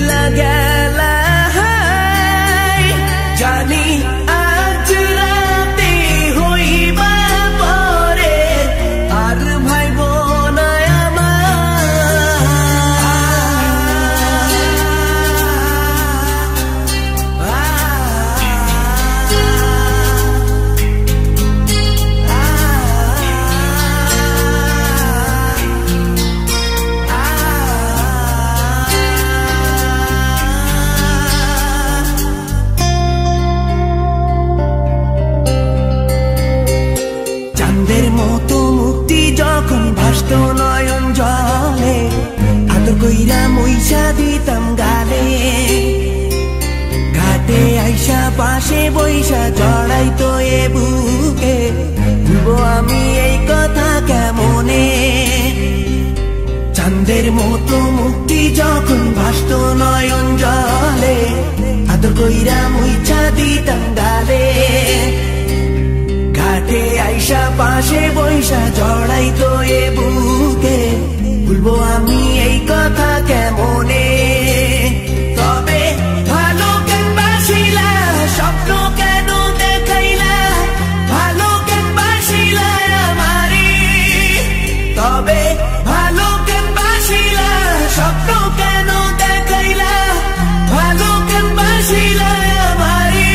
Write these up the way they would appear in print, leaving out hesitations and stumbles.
চইলা গেলা জানি আজ রাতে হইবা পরে আর ভাইব না চাঁদের মতো মুক্তি যখন ভাসত নয়ন জলে আদর কইরা মইসা দিতাম গালে ঘাটে আইসা পাশে বইসা জড়াইতো এ বুকে ভুলবো আমি এই কথা কেমনে চাঁদের মতো মুক্তি যখন ভাসত নয়ন জলে আদর কইরা মইসা দিতাম গালে ঘাটে আইসা পাশে বইসা জড়াইতো এ বুকে ভুলবো আমি এই কথা কেমনে তবে ভালো কেন বাসিলা স্বপ্ন কেন দেখাইলা ভালো কেন বাসিলা আমারে তবে ভালো কেন বাসিলা স্বপ্ন কেন দেখাইলা ভালো কেন বাসিলা আমারে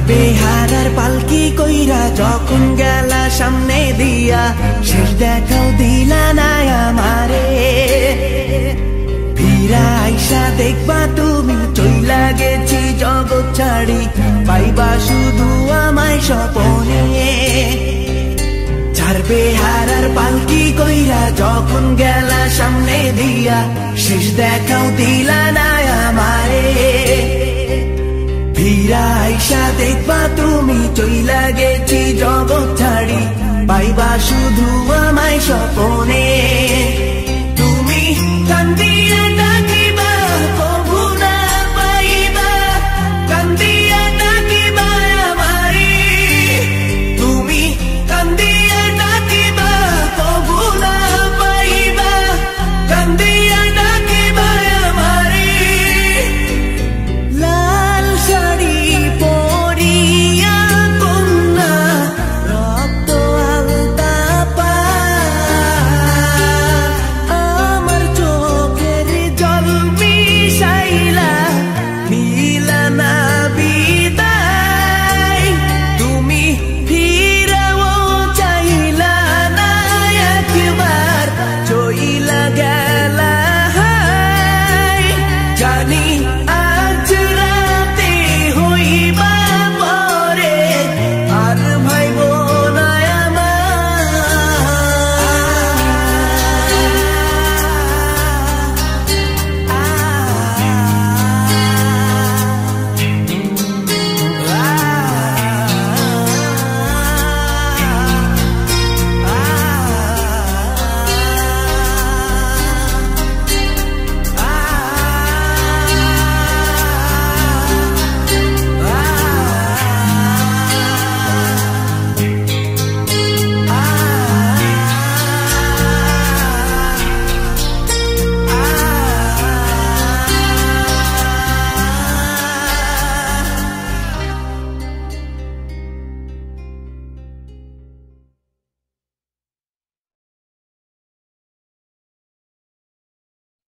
বেহারার পালকি কইরা যখন গেলা সামনে দিয়া শেষ দেখাও দিলা না আমারে ফিরা আইসা দেখবা তুমি চইলা গেছি জগৎ ছাড়ি পাইবা শুধু আমায় স্বপনে চার বেহারার পালকি কইরা যখন গেলা সামনে দিয়া শেষ দেখাও দিলা না আমারে ফিরা আইসা দেখবা তুমি চইলা গেছি জগৎ ছাড়ি পাইবা শুধু আমায় স্বপনে